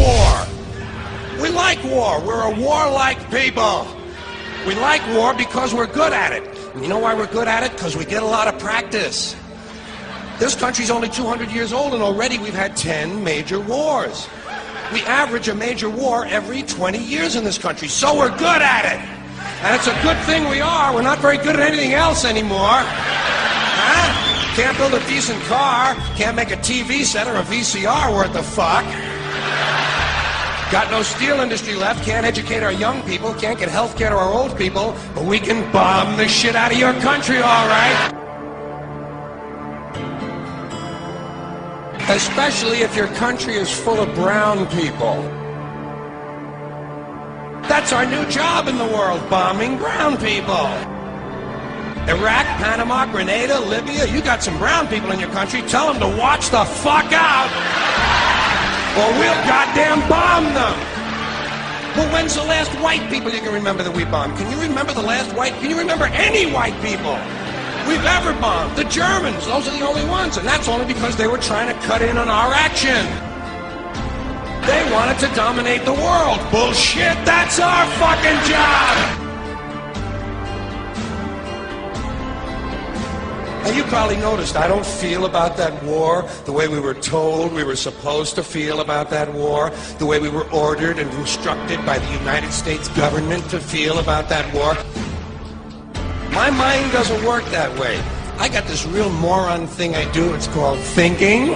war. We like war. We're a warlike people. We like war because we're good at it. And you know why we're good at it? Because we get a lot of practice. This country's only 200 years old, and already we've had 10 major wars. We average a major war every 20 years in this country, so we're good at it. And it's a good thing we are. We're not very good at anything else anymore. Huh? Can't build a decent car, can't make a TV set or a VCR worth of fuck. Got no steel industry left, can't educate our young people, can't get health care to our old people, but we can bomb the shit out of your country, all right? Especially if your country is full of brown people. That's our new job in the world, bombing brown people. Iraq, Panama, Grenada, Libya, you got some brown people in your country, tell them to watch the fuck out, or we'll goddamn bomb them. Well, when's the last white people you can remember that we bombed? Can you remember the last white? Can you remember any white people we've ever bombed? The Germans, those are the only ones, and that's only because they were trying to cut in on our action. They wanted to dominate the world. Bullshit, that's our fucking job. Now, you probably noticed I don't feel about that war the way we were told we were supposed to feel about that war, the way we were ordered and instructed by the United States government to feel about that war. My mind doesn't work that way. I got this real moron thing I do, it's called thinking.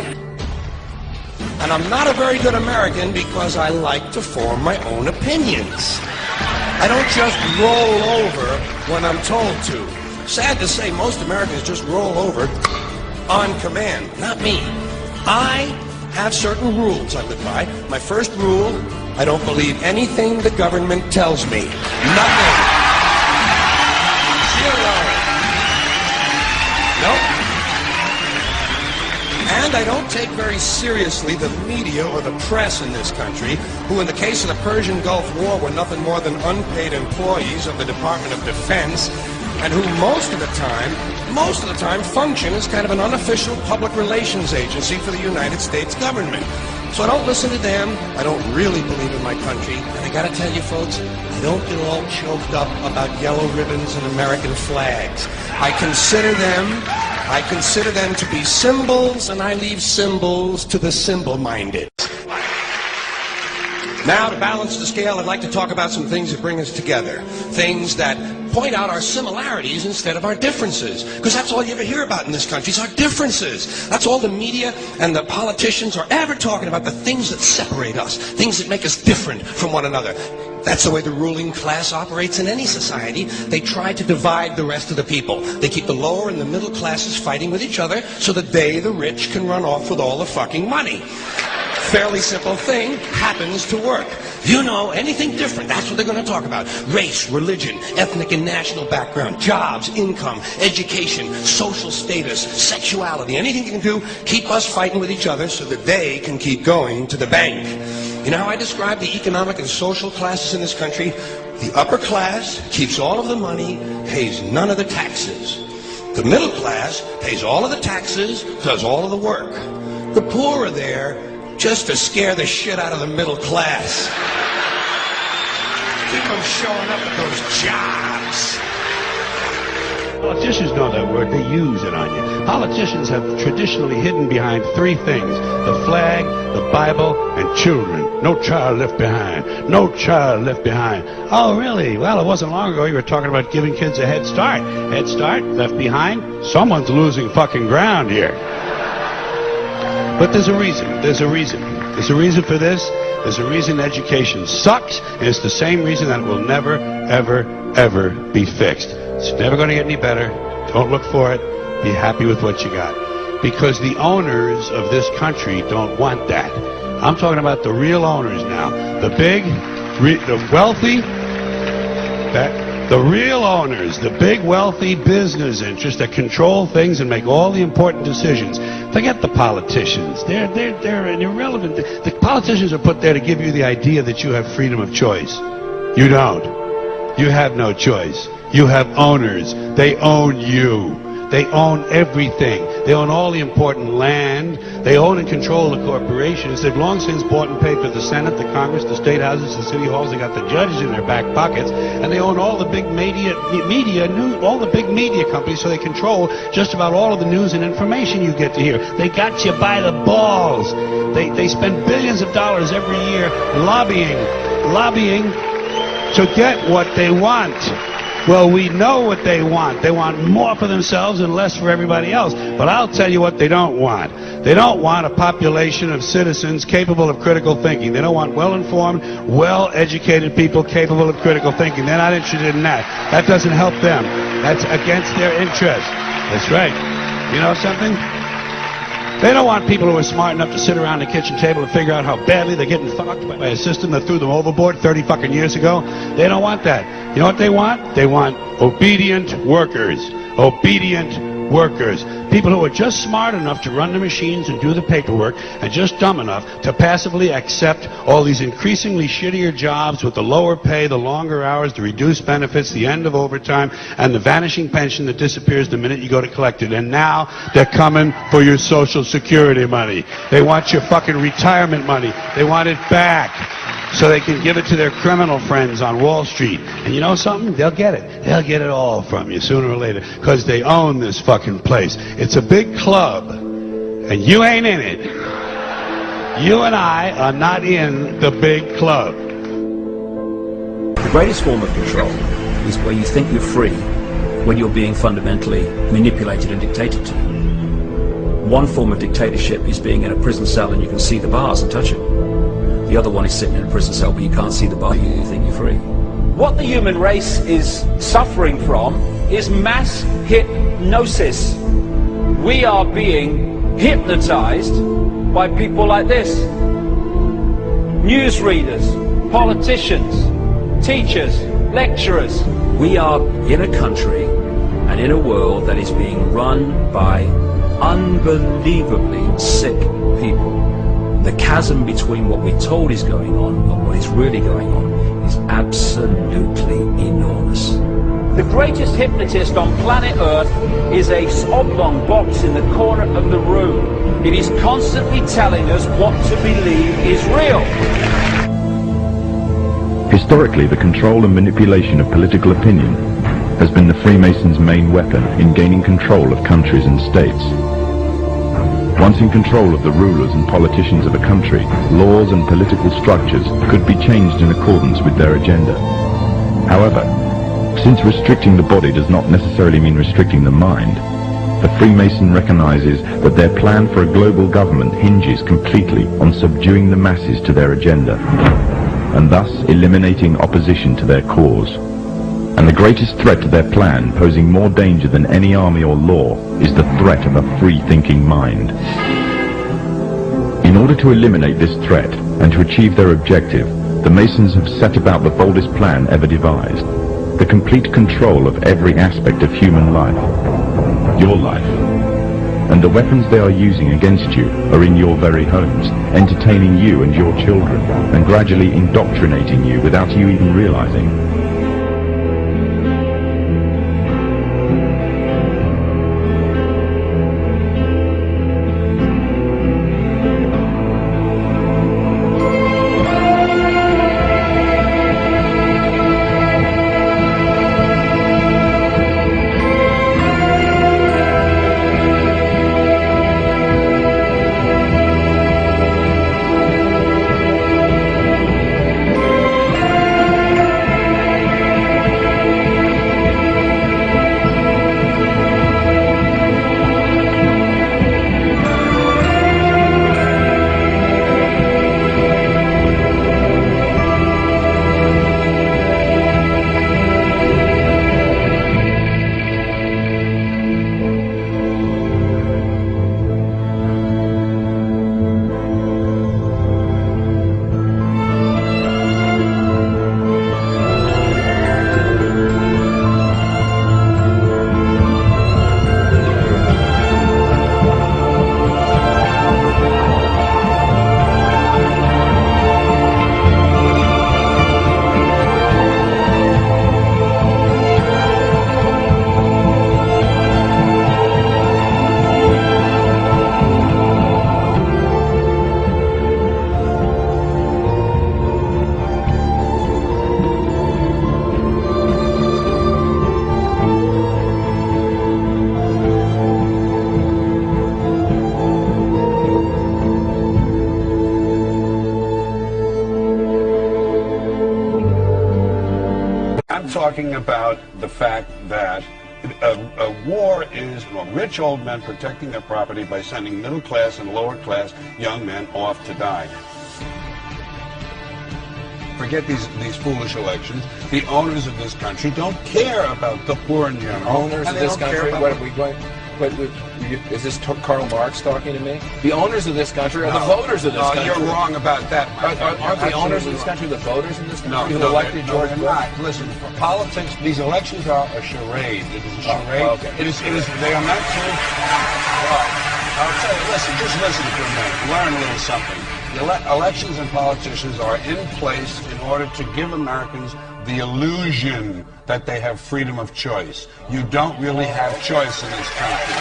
And I'm not a very good American because I like to form my own opinions. I don't just roll over when I'm told to. Sad to say, most Americans just roll over on command. Not me. I have certain rules I live by. My first rule, I don't believe anything the government tells me. Nothing. Zero. Nope. And I don't take very seriously the media or the press in this country, who in the case of the Persian Gulf War were nothing more than unpaid employees of the Department of Defense, and who most of the time function as kind of an unofficial public relations agency for the United States government. So I don't listen to them, I don't really believe in my country, and I gotta tell you folks, I don't get all choked up about yellow ribbons and American flags. I consider them to be symbols, and I leave symbols to the symbol-minded. Now, to balance the scale, I'd like to talk about some things that bring us together. Things that point out our similarities instead of our differences. Because that's all you ever hear about in this country is our differences. That's all the media and the politicians are ever talking about, the things that separate us, things that make us different from one another. That's the way the ruling class operates in any society. They try to divide the rest of the people. They keep the lower and the middle classes fighting with each other so that they, the rich, can run off with all the fucking money. Fairly simple thing, happens to work. You know, anything different, that's what they're going to talk about. Race, religion, ethnic and national background, jobs, income, education, social status, sexuality, anything you can do, keep us fighting with each other so that they can keep going to the bank. You know how I describe the economic and social classes in this country? The upper class keeps all of the money, pays none of the taxes. The middle class pays all of the taxes, does all of the work. The poor are there just to scare the shit out of the middle class. Keep them showing up at those jobs. Politicians know that word, they use it on you. Politicians have traditionally hidden behind three things: the flag, the Bible, and children. No child left behind. No child left behind. Oh, really? Well, it wasn't long ago you were talking about giving kids a head start. Head start, left behind? Someone's losing fucking ground here. But there's a reason. There's a reason. There's a reason for this. There's a reason education sucks, and it's the same reason that it will never, ever, ever be fixed. It's never going to get any better. Don't look for it. Be happy with what you got. Because the owners of this country don't want that. I'm talking about the real owners now. The big, the wealthy, the real owners, the big wealthy business interests that control things and make all the important decisions. Forget the politicians. They're irrelevant. The politicians are put there to give you the idea that you have freedom of choice. You don't. You have no choice. You have owners. They own you. They own everything. They own all the important land. They own and control the corporations. They've long since bought and paid for the Senate, the Congress, the state houses, the city halls. They got the judges in their back pockets, and they own all the big all the big media companies. So they control just about all of the news and information you get to hear. They got you by the balls. They spend billions of dollars every year lobbying to get what they want. Well, we know what they want. They want more for themselves and less for everybody else. But I'll tell you what they don't want. They don't want a population of citizens capable of critical thinking. They don't want well-informed, well-educated people capable of critical thinking. They're not interested in that. That doesn't help them. That's against their interest. That's right. You know something? They don't want people who are smart enough to sit around the kitchen table and figure out how badly they're getting fucked by a system that threw them overboard 30 fucking years ago. They don't want that. You know what they want? They want obedient workers. Obedient workers. People who are just smart enough to run the machines and do the paperwork, and just dumb enough to passively accept all these increasingly shittier jobs with the lower pay, the longer hours, the reduced benefits, the end of overtime, and the vanishing pension that disappears the minute you go to collect it. And now they're coming for your Social Security money. They want your fucking retirement money. They want it back so they can give it to their criminal friends on Wall Street. And you know something? They'll get it. They'll get it all from you sooner or later, because they own this fucking place. It's a big club, and you ain't in it. You and I are not in the big club. The greatest form of control is where you think you're free when you're being fundamentally manipulated and dictated to. One form of dictatorship is being in a prison cell and you can see the bars and touch it. The other one is sitting in a prison cell but you can't see the bar, you think you're free. What the human race is suffering from is mass hypnosis. We are being hypnotized by people like this. Newsreaders, politicians, teachers, lecturers. We are in a country and in a world that is being run by unbelievably sick people. The chasm between what we're told is going on and what is really going on is absolutely enormous. The greatest hypnotist on planet Earth is a oblong box in the corner of the room. It is constantly telling us what to believe is real. Historically, the control and manipulation of political opinion has been the Freemasons' main weapon in gaining control of countries and states. Once in control of the rulers and politicians of a country, laws and political structures could be changed in accordance with their agenda. However, since restricting the body does not necessarily mean restricting the mind, the Freemason recognizes that their plan for a global government hinges completely on subduing the masses to their agenda, and thus eliminating opposition to their cause. And the greatest threat to their plan, posing more danger than any army or law, is the threat of a free-thinking mind. In order to eliminate this threat and to achieve their objective, the Masons have set about the boldest plan ever devised: the complete control of every aspect of human life, your life. And the weapons they are using against you are in your very homes, entertaining you and your children, and gradually indoctrinating you without you even realizing. talking about the fact that a war is rich old men protecting their property by sending middle class and lower class young men off to die. Forget these foolish elections. The owners of this country don't care about the poor in general. Owners of this country? What are we going? Is this Karl Marx talking to me? The owners of this country are the voters of this country. You're wrong about that, my friend. Aren't the owners of this country the voters in this country who elected George Carlin? Not. Listen, for politics, these elections are a charade. It is a charade. Oh, okay. It is. They are meant to. I'll tell you. Listen, just listen for a minute. Learn a little something. The elections and politicians are in place in order to give Americans the illusion that they have freedom of choice. You don't really have choice in this country.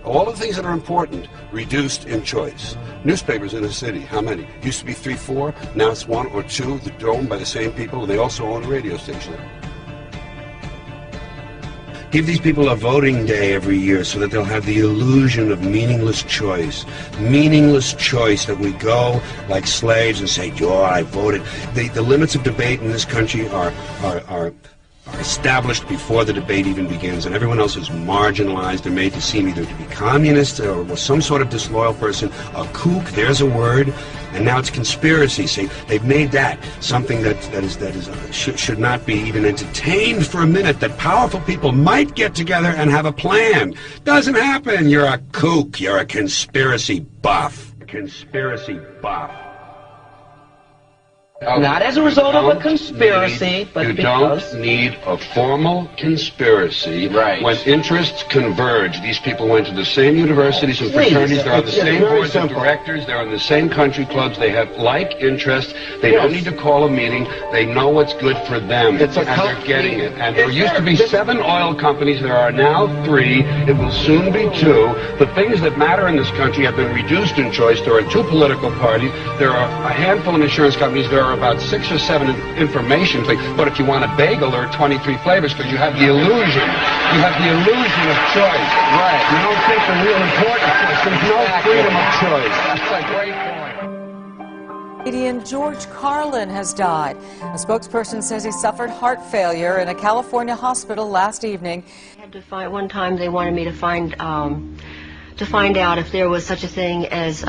All the things that are important reduced in choice. Newspapers in a city, how many? Used to be 3, 4, now it's 1 or 2. They're owned by the same people, and they also own a radio station. Give these people a voting day every year so that they'll have the illusion of meaningless choice. Meaningless choice, that we go like slaves and say, "Yo, I voted." The limits of debate in this country are established before the debate even begins, and everyone else is marginalized and made to seem either to be communist or some sort of disloyal person, a kook, there's a word, and now it's conspiracy. See, they've made that something that should not be even entertained for a minute, that powerful people might get together and have a plan. Doesn't happen. You're a kook. You're a conspiracy buff. Conspiracy buff. Not as a result of a conspiracy, but because... You don't need a formal conspiracy. Right. When interests converge. These people went to the same universities and fraternities. They're on the same boards of directors. They're in the same country clubs. They have like interests. They don't need to call a meeting. They know what's good for them. And they're getting it. And there used to be 7 oil companies. There are now 3. It will soon be 2. The things that matter in this country have been reduced in choice. There are 2 political parties. There are a handful of insurance companies. There are about 6 or 7 information things. But if you want a bagel, there are 23 flavors because you have the illusion. You have the illusion of choice. Right. You don't think the real important choice. There's no freedom of choice. That's a great point. Comedian George Carlin has died. A spokesperson says he suffered heart failure in a California hospital last evening. I had to find, one time they wanted me to find out if there was such a thing as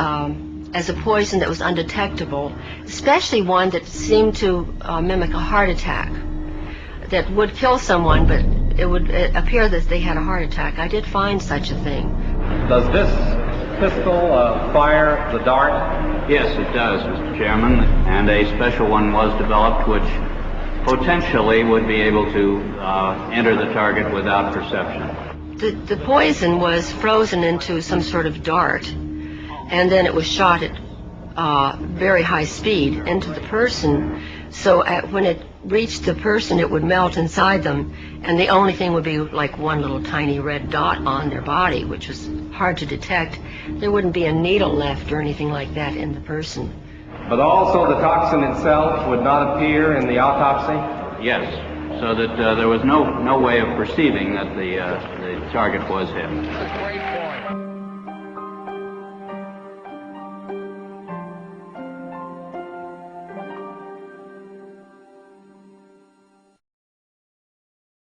a poison that was undetectable, especially one that seemed to mimic a heart attack, that would kill someone, but it would appear that they had a heart attack. I did find such a thing. Does this pistol fire the dart? Yes, it does, Mr. Chairman, and a special one was developed which potentially would be able to enter the target without perception. The poison was frozen into some sort of dart, and then it was shot at very high speed into the person. So when it reached the person, it would melt inside them, and the only thing would be like one little tiny red dot on their body, which was hard to detect. There wouldn't be a needle left or anything like that in the person. But also the toxin itself would not appear in the autopsy? Yes, so that there was no way of perceiving that the target was him. That's a great point.